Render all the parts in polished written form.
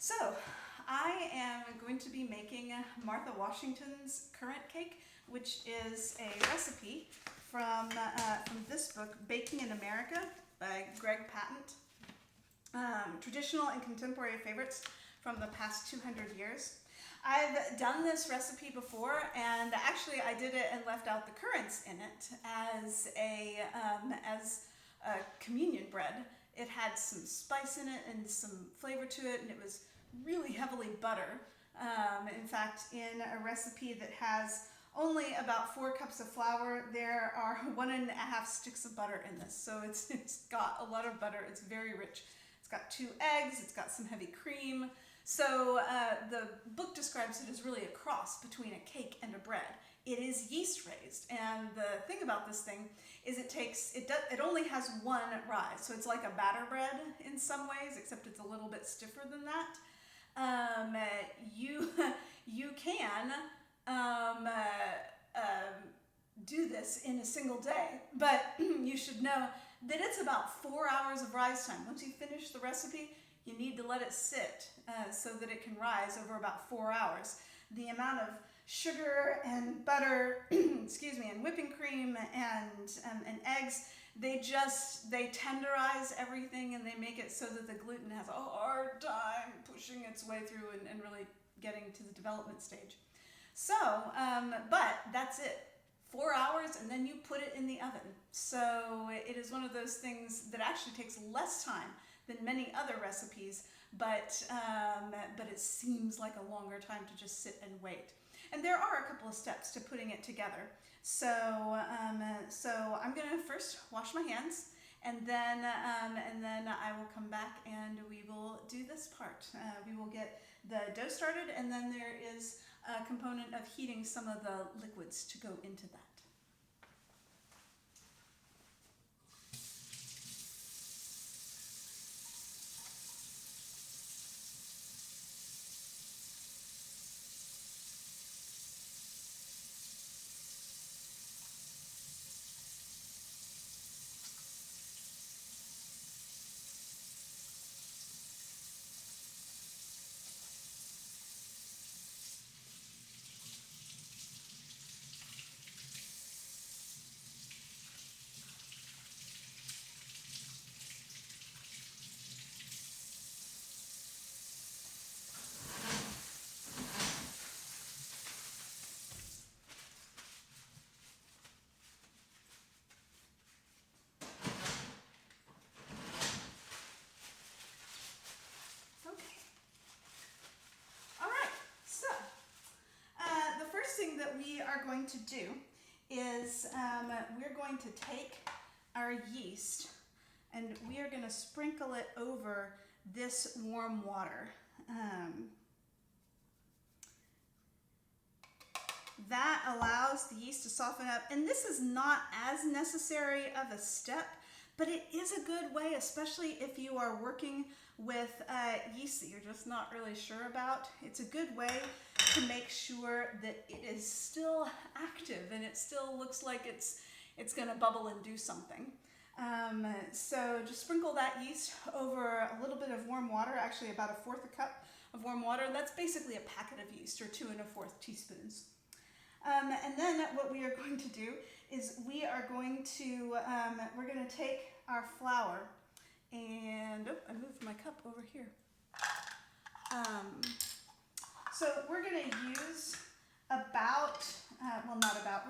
So, I am going to be making Martha Washington's Currant Cake, which is a recipe from this book, Baking in America by Greg Patent. Traditional and contemporary favorites from the past 200 years. I've done this recipe before, and actually I did it and left out the currants in it as a communion bread. It had some spice in it and some flavor to it, and it was really heavily butter. In fact, in a recipe that has only about 4 cups of flour, there are 1.5 sticks of butter in this. So it's got a lot of butter. It's very rich. It's got 2 eggs. It's got some heavy cream. So the book describes it as really a cross between a cake and a bread. It is yeast raised, and the thing about this thing is it only has 1 rise, so it's like a batter bread in some ways, except it's a little bit stiffer than that. You can do this in a single day, but you should know that it's about 4 hours of rise time. Once you finish the recipe, you need to let it sit so that it can rise over about 4 hours. The amount of sugar and butter, excuse me, and whipping cream and eggs, they tenderize everything, and they make it so that the gluten has a hard time pushing its way through and really getting to the development stage. So, but that's it. 4 hours, and then you put it in the oven. So it is one of those things that actually takes less time than many other recipes, but it seems like a longer time to just sit and wait. And there are a couple of steps to putting it together. So I'm going to first wash my hands, and then I will come back and we will do this part. We will get the dough started, and then there is a component of heating some of the liquids to go into that. That we are going to do is we're going to take our yeast and we are going to sprinkle it over this warm water. That allows the yeast to soften up, and this is not as necessary of a step, but it is a good way, especially if you are working with yeast that you're just not really sure about. It's a good way to make sure that it is still active and it still looks like it's going to bubble and do something. So just sprinkle that yeast over a little bit of warm water, actually about 1/4 cup of warm water. That's basically a packet of yeast, or 2 1/4 teaspoons. And then what we are going to do is we are going to we're going to take our flour and I moved my cup over here. So we're going to use we're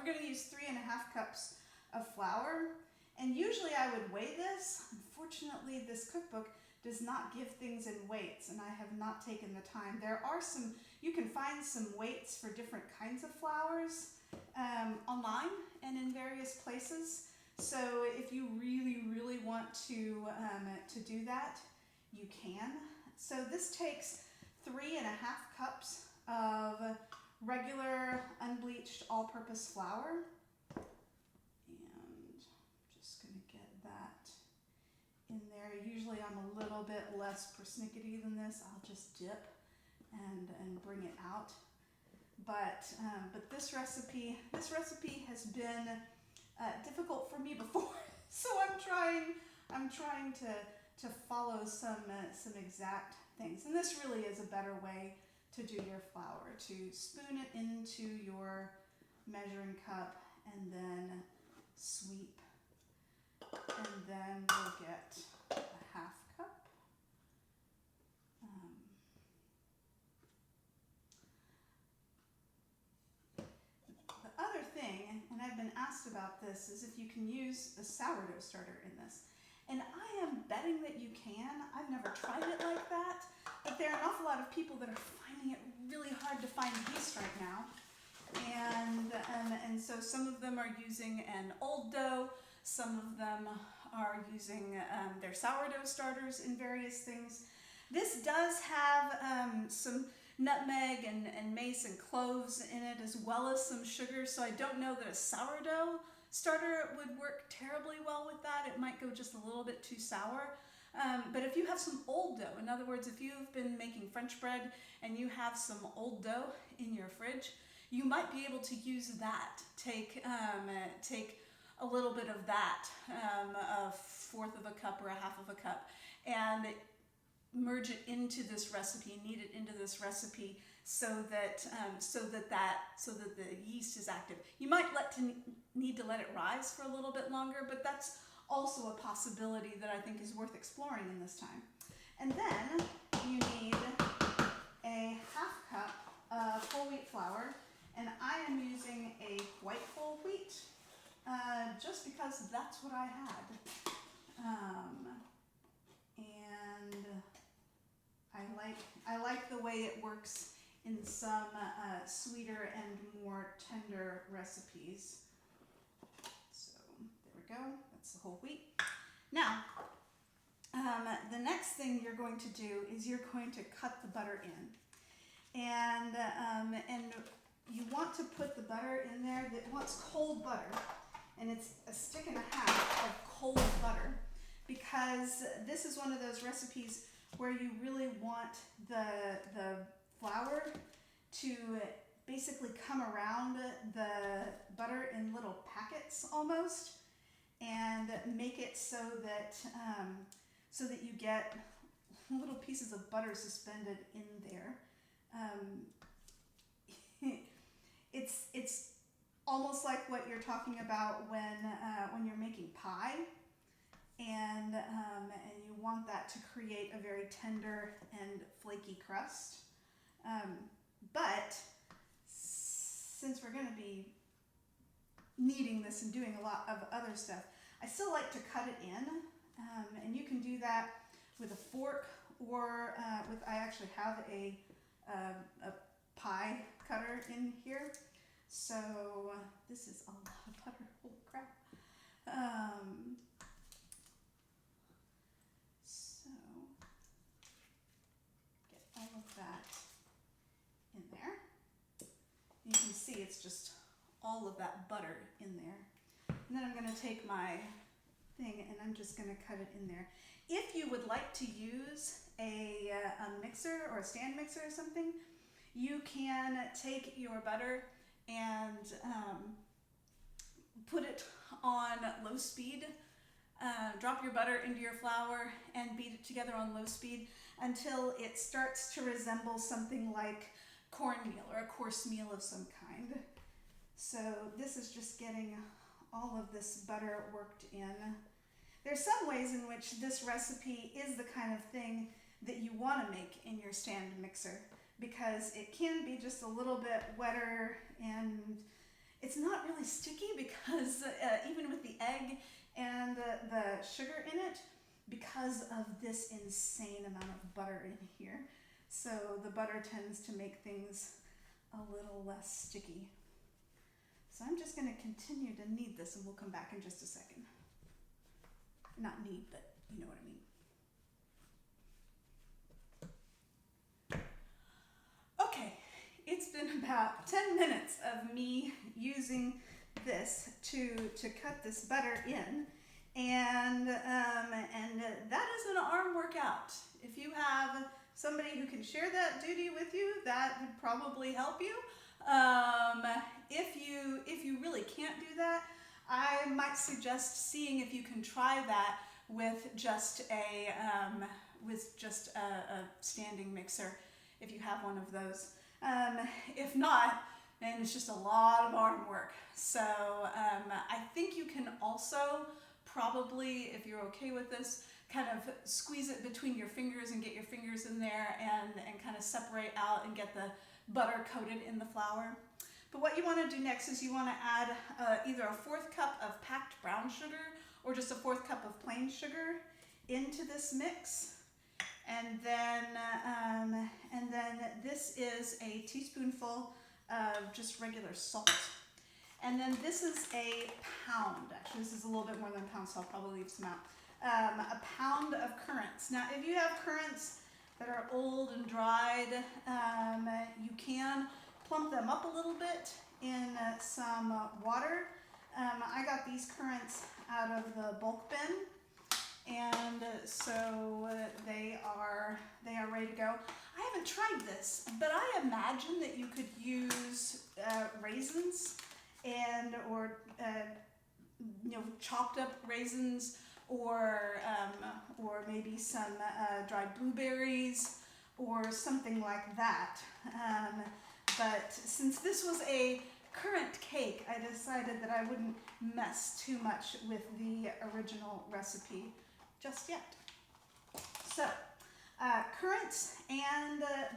going to use 3.5 cups of flour, and usually I would weigh this. Unfortunately, this cookbook does not give things in weights, and I have not taken the time. You can find some weights for different kinds of flours online and in various places. So if you really, really want to do that, you can. So this takes 3.5 cups of regular unbleached all-purpose flour. And just going to get that in there. Usually I'm a little bit less persnickety than this. I'll just dip and bring it out. But this recipe has been difficult for me before, so I'm trying to follow some exact things. And this really is a better way to do your flour, to spoon it into your measuring cup and then sweep. And then we'll get a half cup. The other thing, and I've been asked about this, is if you can use a sourdough starter in this. And I am betting that you can. I've never tried it like that, but there are an awful lot of people that are finding it really hard to find yeast right now. And so some of them are using an old dough, some of them are using their sourdough starters in various things. This does have some nutmeg and mace and cloves in it, as well as some sugar, so I don't know that a sourdough starter would work terribly well with that. It might go just a little bit too sour. But if you have some old dough, in other words, if you've been making French bread and you have some old dough in your fridge, you might be able to use that. Take a little bit of that, a fourth of a cup or a half of a cup, and merge it into this recipe, knead it into this recipe, so that the yeast is active. You might need to let it rise for a little bit longer, but that's also a possibility that I think is worth exploring in this time. And then you need a half cup of whole wheat flour, and I am using a white whole wheat just because that's what I had. And I like the way it works in some sweeter and more tender recipes. So there we go, that's the whole wheat. Now, the next thing you're going to do is you're going to cut the butter in. And you want to put the butter in there that wants cold butter. And it's a stick and a half of cold butter, because this is one of those recipes where you really want the flour to basically come around the butter in little packets almost, and make it so that you get little pieces of butter suspended in there. It's almost like what you're talking about when you're making pie, and you want that to create a very tender and flaky crust. But since we're going to be kneading this and doing a lot of other stuff, I still like to cut it in, and you can do that with a fork, or I actually have a pie cutter in here. So this is a lot of butter, holy crap. So get all of that in there. You can see it's just all of that butter in there. And then I'm going to take my thing and I'm just going to cut it in there. If you would like to use a mixer or a stand mixer or something, you can take your butter and put it on low speed. Drop your butter into your flour and beat it together on low speed until it starts to resemble something like cornmeal or a coarse meal of some kind. So this is just getting all of this butter worked in. There's some ways in which this recipe is the kind of thing that you want to make in your stand mixer, because it can be just a little bit wetter and it's not really sticky, because even with the egg and the sugar in it, because of this insane amount of butter in here. So the butter tends to make things a little less sticky. So I'm just going to continue to knead this and we'll come back in just a second. Not knead, but you know what I mean. Okay, it's been about 10 minutes of me using this to cut this butter in, and that is an arm workout. If you have somebody who can share that duty with you, that would probably help you. If you really can't do that, I might suggest seeing if you can try that with just a standing mixer, if you have one of those. If not, then it's just a lot of arm work. So I think you can also probably, if you're okay with this, kind of squeeze it between your fingers and get your fingers in there and kind of separate out and get the butter coated in the flour. But what you want to do next is you want to add either a 1/4 cup of packed brown sugar or just a 1/4 cup of plain sugar into this mix. And then this is a teaspoonful of just regular salt. And then this is a pound. Actually, this is a little bit more than a pound, so I'll probably leave some out. A pound of currants. Now, if you have currants that are old and dried, you can plump them up a little bit in some water. I got these currants out of the bulk bin, and so they are ready to go. I haven't tried this, but I imagine that you could use raisins or chopped up raisins, or maybe some dried blueberries or something like that. But since this was a currant cake, I decided that I wouldn't mess too much with the original recipe just yet. So currants and the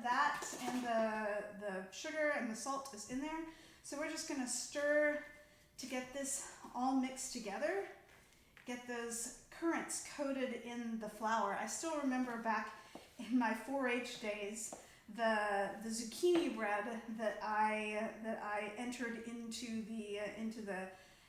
sugar and the salt is in there. So we're just going to stir to get this all mixed together. Get those currants coated in the flour. I still remember back in my 4-H days, the zucchini bread that I entered into the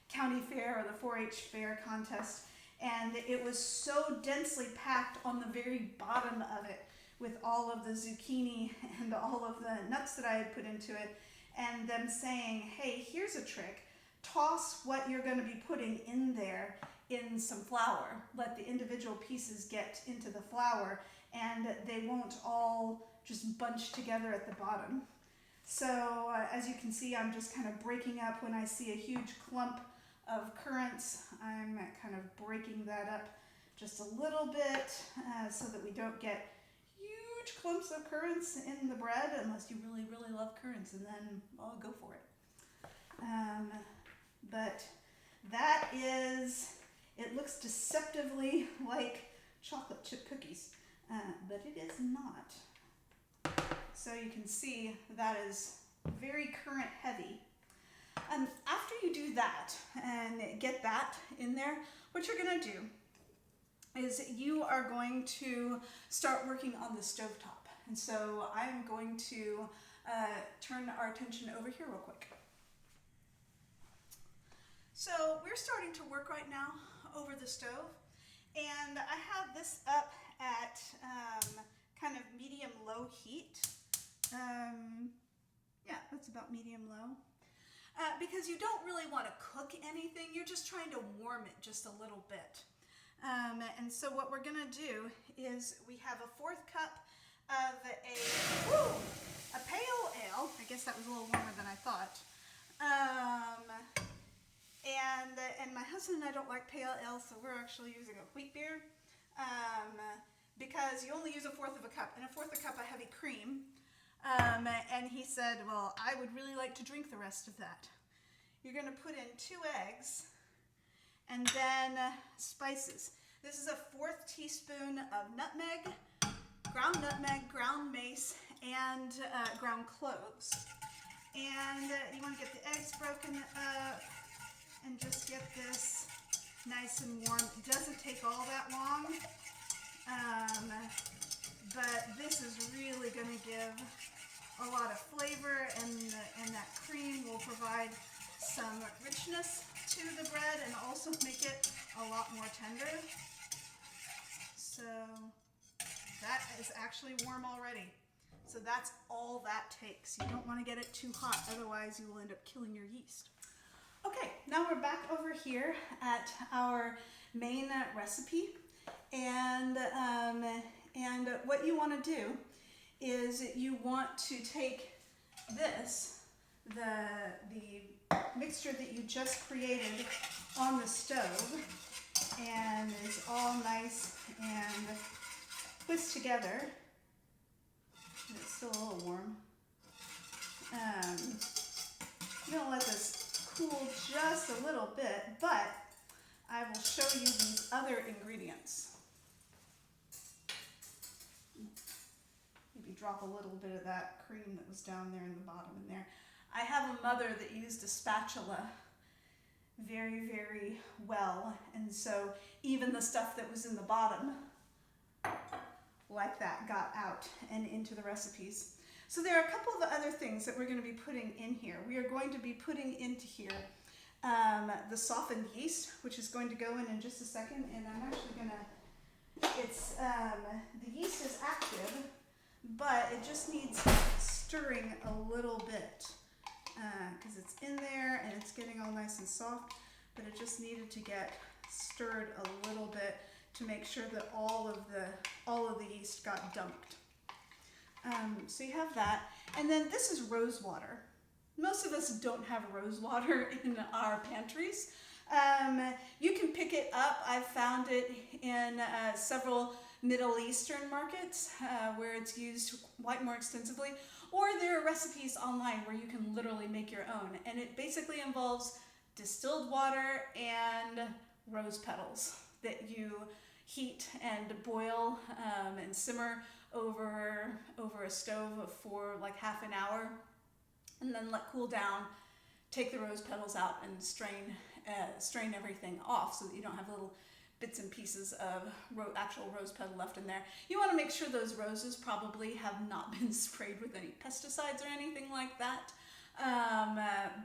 county fair or the 4-H fair contest, and it was so densely packed on the very bottom of it with all of the zucchini and all of the nuts that I had put into it, and them saying, hey, here's a trick. Toss what you're going to be putting in there in some flour. Let the individual pieces get into the flour, and they won't all just bunch together at the bottom. So as you can see, I'm just kind of breaking up when I see a huge clump of currants. I'm kind of breaking that up just a little bit so that we don't get huge clumps of currants in the bread, unless you really, really love currants, and then I'll go for it. But that is, it looks deceptively like chocolate chip cookies, but it is not. So you can see that is very currant heavy. After you do that and get that in there, what you're going to do is you are going to start working on the stovetop. And so I'm going to turn our attention over here real quick. So we're starting to work right now over the stove, and I have this up at kind of medium-low heat. Yeah, that's about medium-low. Because you don't really want to cook anything, you're just trying to warm it just a little bit. And so what we're going to do is we have a 1/4 cup of a pale ale. I guess that was a little warmer than I thought. And my husband and I don't like pale ale, so we're actually using a wheat beer, because you only use a 1/4 cup, and a 1/4 cup of heavy cream. And he said, well, I would really like to drink the rest of that. You're going to put in 2 eggs, and then spices. This is a 1/4 teaspoon of nutmeg, ground mace, and ground cloves. And you want to get the eggs broken up and just get this nice and warm. It doesn't take all that long, but this is really going to give a lot of flavor, and that cream will provide some richness to the bread and also make it a lot more tender. So that is actually warm already. So that's all that takes. You don't want to get it too hot, otherwise you will end up killing your yeast. Okay, now we're back over here at our main recipe, and what you want to do is you want to take this, the mixture that you just created on the stove, and it's all nice and whisked together. It's still a little warm. I'm gonna let this cool just a little bit, but I will show you these other ingredients. Maybe drop a little bit of that cream that was down there in the bottom in there. I have a mother that used a spatula very, very well, and so even the stuff that was in the bottom, like that, got out and into the recipes. So there are a couple of other things that we're going to be putting in here. We are going to be putting into here the softened yeast, which is going to go in just a second, and I'm actually going to, the yeast is active, but it just needs stirring a little bit because it's in there and it's getting all nice and soft, but it just needed to get stirred a little bit to make sure that all of the yeast got dumped. So you have that, and then this is rose water. Most of us don't have rose water in our pantries. You can pick it up. I've found it in several Middle Eastern markets where it's used quite more extensively, or there are recipes online where you can literally make your own, and it basically involves distilled water and rose petals that you heat and boil and simmer over a stove for like half an hour, and then let cool down. Take the rose petals out and strain everything off so that you don't have little bits and pieces of actual rose petal left in there. You want to make sure those roses probably have not been sprayed with any pesticides or anything like that.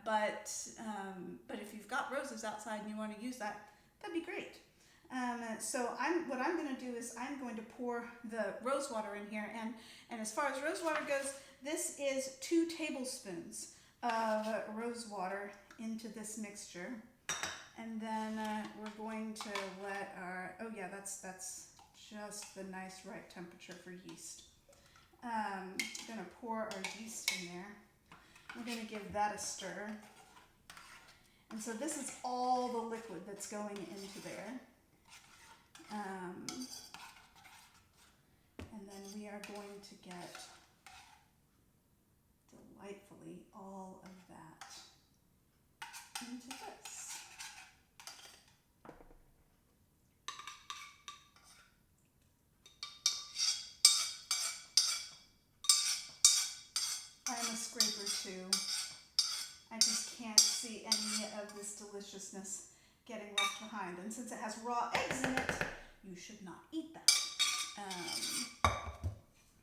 But if you've got roses outside and you want to use that, that'd be great. So what I'm going to do is I'm going to pour the rose water in here, and as far as rose water goes, this is 2 tablespoons of rose water into this mixture, and then we're going to let our, oh yeah, that's just the nice right temperature for yeast. I'm going to pour our yeast in there. We're going to give that a stir, and so this is all the liquid that's going into there. And then we are going to get delightfully all of that into this. I'm a scraper too. I just can't see any of this deliciousness getting left behind. And since it has raw eggs in it, you should not eat that.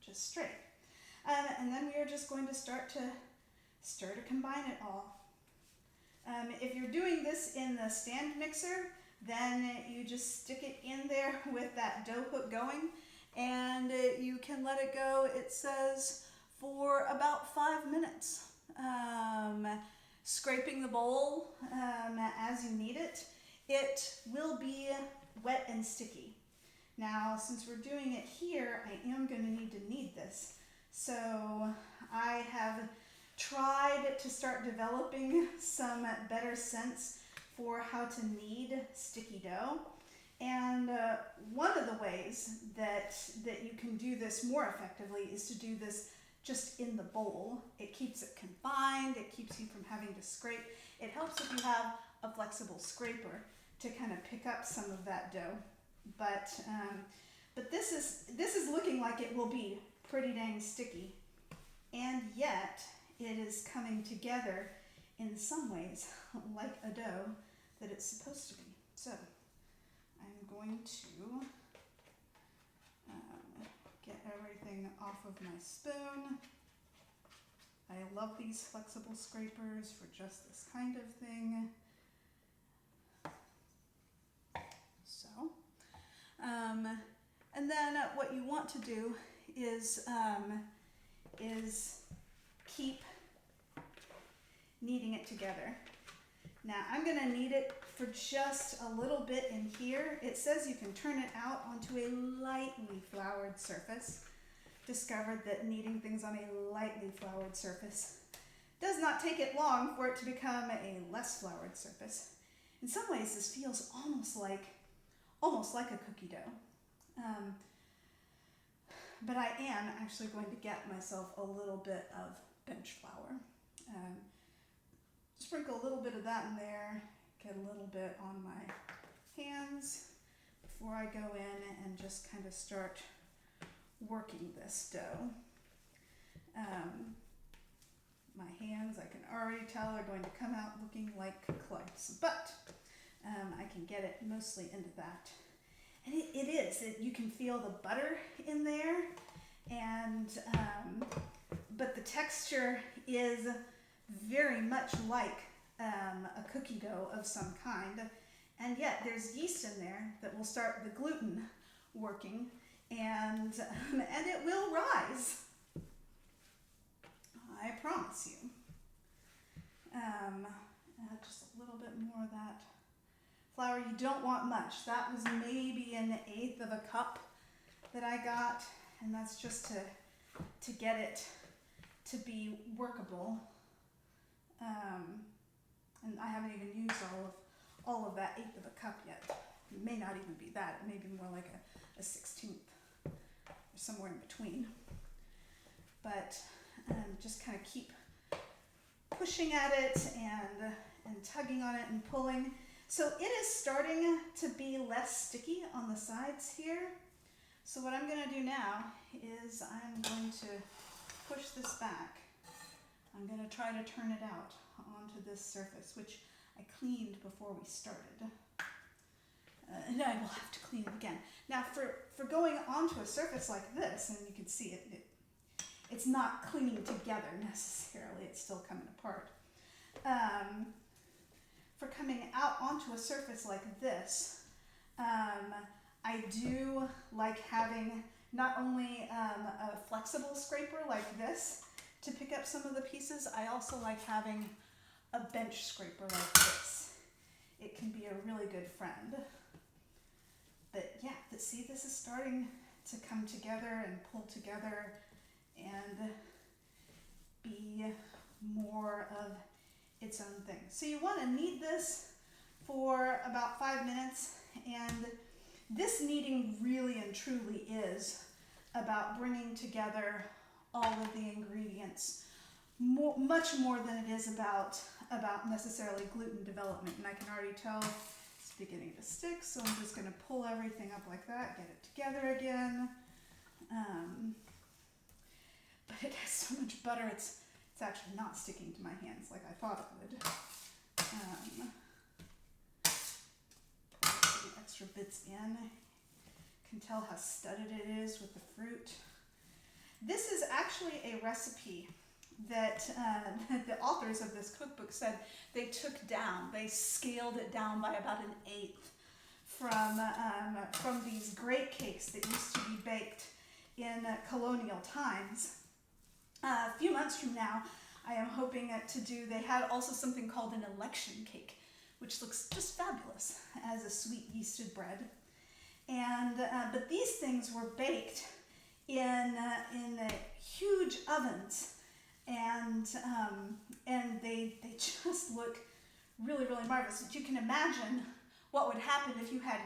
Just straight. And then we are just going to start to stir to combine it all. If you're doing this in the stand mixer, then you just stick it in there with that dough hook going, and you can let it go, it says, for about 5 minutes. Scraping the bowl as you need it. It will be wet and sticky. Now, since we're doing it here, I am going to need to knead this. So I have tried to start developing some better sense for how to knead sticky dough. And one of the ways that you can do this more effectively is to do this just in the bowl. It keeps it confined, it keeps you from having to scrape. It helps if you have a flexible scraper to kind of pick up some of that dough. But this is looking like it will be pretty dang sticky, and yet it is coming together in some ways like a dough that it's supposed to be. So I'm going to get everything off of my spoon. I love these flexible scrapers for just this kind of thing. So, and then what you want to do is keep kneading it together. Now I'm going to knead it for just a little bit in here. It says you can turn it out onto a lightly floured surface. Discovered that kneading things on a lightly floured surface does not take it long for it to become a less floured surface. In some ways, this feels almost like almost like a cookie dough. But I am actually going to get myself a little bit of bench flour. Sprinkle a little bit of that in there, get a little bit on my hands before I go in and just kind of start working this dough. My hands, I can already tell, are going to come out looking like cloves, but I can get it mostly into that. And you can feel the butter in there, and but the texture is very much like a cookie dough of some kind, and yet there's yeast in there that will start the gluten working, and it will rise. I promise you. Add just a little bit more of that flour. You don't want much. That was maybe 1/8 of a cup that I got, and that's just to get it to be workable. And I haven't even used all of that 1/8 of a cup yet. It may not even be that. It may be more like a 1/16 or somewhere in between. But just kind of keep pushing at it and tugging on it and pulling. So it is starting to be less sticky on the sides here. So what I'm going to do now is I'm going to push this back. I'm going to try to turn it out onto this surface, which I cleaned before we started. And I will have to clean it again. Now for going onto a surface like this, and you can see it's not clinging together necessarily, it's still coming apart. For coming out onto a surface like this, I do like having not only a flexible scraper like this to pick up some of the pieces, I also like having a bench scraper like this. It can be a really good friend. But yeah, see, this is starting to come together and pull together and be more of its own thing. So you want to knead this for about 5 minutes, and this kneading really and truly is about bringing together all of the ingredients, much more than it is about necessarily gluten development. And I can already tell it's beginning to stick, so I'm just going to pull everything up like that, get it together again. But it has so much butter, it's actually not sticking to my hands like I thought it would. Put some extra bits in. You can tell how studded it is with the fruit. This is actually a recipe that the authors of this cookbook said they took down. They scaled it down by about 1/8 from these great cakes that used to be baked in colonial times. A few months from now, I am hoping to do, they had also something called an election cake, which looks just fabulous as a sweet yeasted bread. And but these things were baked in huge ovens, and they just look really, really marvelous. But you can imagine what would happen if you had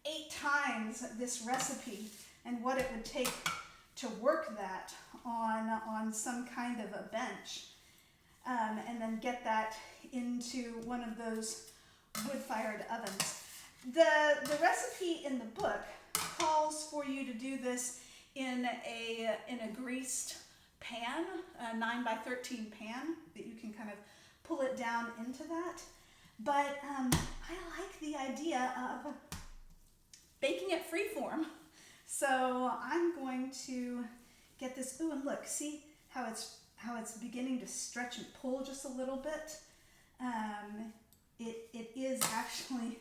8 times this recipe and what it would take to work that on some kind of a bench, and then get that into one of those wood-fired ovens. The recipe in the book calls for you to do this in a greased pan, a 9x13 pan, that you can kind of pull it down into that. But I like the idea of baking it freeform. So I'm going to get this. Ooh, and look, see how it's beginning to stretch and pull just a little bit. It is actually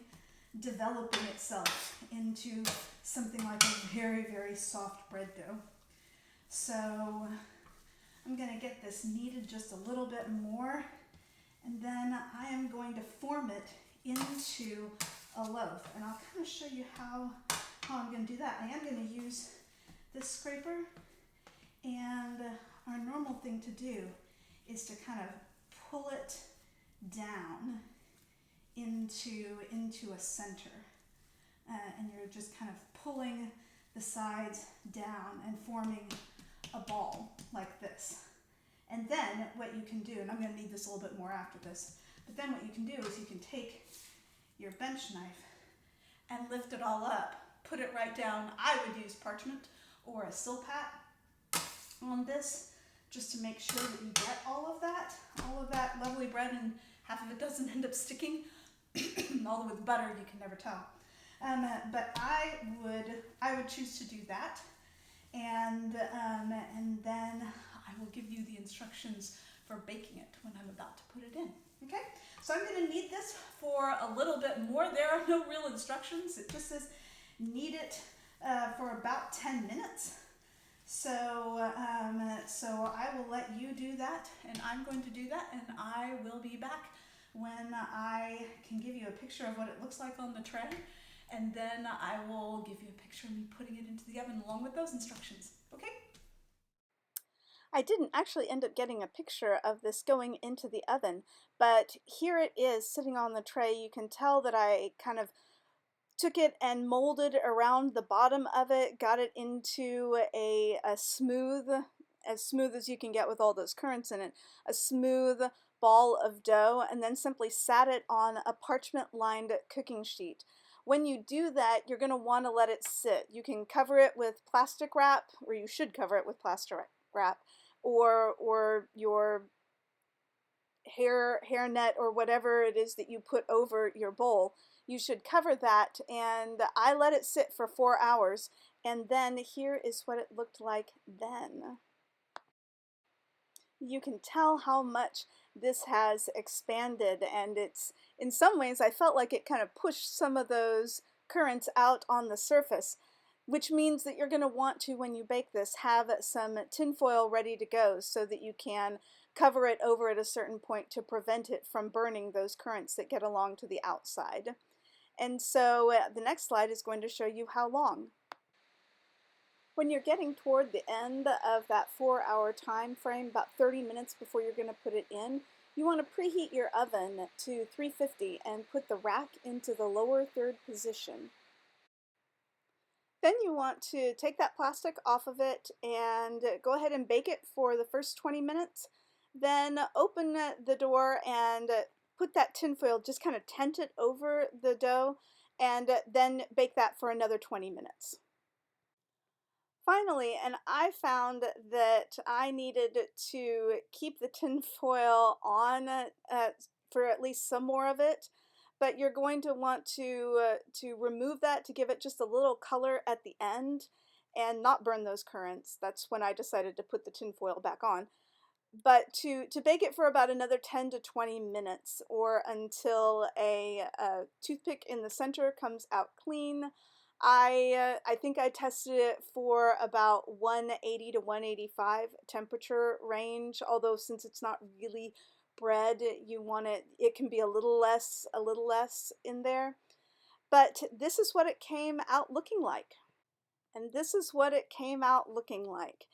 developing itself into something like a very, very soft bread dough. So I'm going to get this kneaded just a little bit more, and then I am going to form it into a loaf. And I'll kind of show you how I'm going to do that. I am going to use this scraper, and our normal thing to do is to kind of pull it down into a center. and you're just kind of pulling the sides down and forming a ball like this. And then what you can do, and I'm going to need this a little bit more after this, but then what you can do is you can take your bench knife and lift it all up, put it right down. I would use parchment or a silpat on this just to make sure that you get all of that lovely bread, and half of it doesn't end up sticking. Although with butter you can never tell. But I would choose to do that, and then I will give you the instructions for baking it when I'm about to put it in. Okay, so I'm going to knead this for a little bit more. There are no real instructions. It just says knead it for about 10 minutes. So I will let you do that, and I'm going to do that, and I will be back when I can give you a picture of what it looks like on the tray, and then I will give you a picture of me putting it into the oven along with those instructions. Okay? I didn't actually end up getting a picture of this going into the oven, but here it is sitting on the tray. You can tell that I kind of took it and molded around the bottom of it, got it into a smooth, as smooth as you can get with all those currants in it, a smooth ball of dough, and then simply sat it on a parchment-lined cooking sheet. When you do that, you're going to want to let it sit. You can cover it with plastic wrap, or you should cover it with plastic wrap, or your hair net or whatever it is that you put over your bowl. You should cover that, and I let it sit for 4 hours, and then here is what it looked like then. You can tell how much this has expanded, and it's, in some ways, I felt like it kind of pushed some of those currants out on the surface, which means that you're going to want to, when you bake this, have some tin foil ready to go so that you can cover it over at a certain point to prevent it from burning those currants that get along to the outside. And so the next slide is going to show you how long. When you're getting toward the end of that 4-hour time frame, about 30 minutes before you're going to put it in, you want to preheat your oven to 350 and put the rack into the lower third position. Then you want to take that plastic off of it and go ahead and bake it for the first 20 minutes. Then open the door and put that tin foil, just kind of tent it over the dough, and then bake that for another 20 minutes. Finally, and I found that I needed to keep the tin foil on for at least some more of it, but you're going to want to remove that to give it just a little color at the end and not burn those currants. That's when I decided to put the tin foil back on. But to bake it for about another 10 to 20 minutes, or until a toothpick in the center comes out clean. I think I tested it for about 180 to 185 temperature range, although since it's not really bread, you want it can be a little less in there. But this is what it came out looking like. And this is what it came out looking like.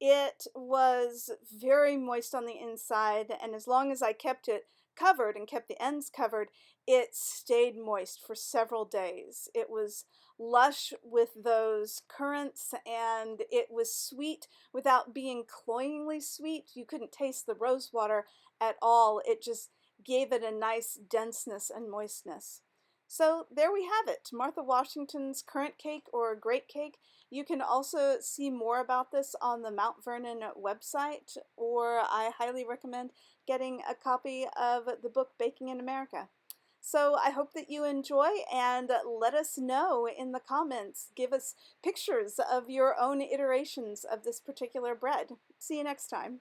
It was very moist on the inside, and as long as I kept it covered and kept the ends covered, it stayed moist for several days. It was lush with those currants, and it was sweet without being cloyingly sweet. You couldn't taste the rose water at all. It just gave it a nice denseness and moistness. So there we have it, Martha Washington's currant cake or great cake. You can also see more about this on the Mount Vernon website, or I highly recommend getting a copy of the book Baking in America. So I hope that you enjoy, and let us know in the comments. Give us pictures of your own iterations of this particular bread. See you next time.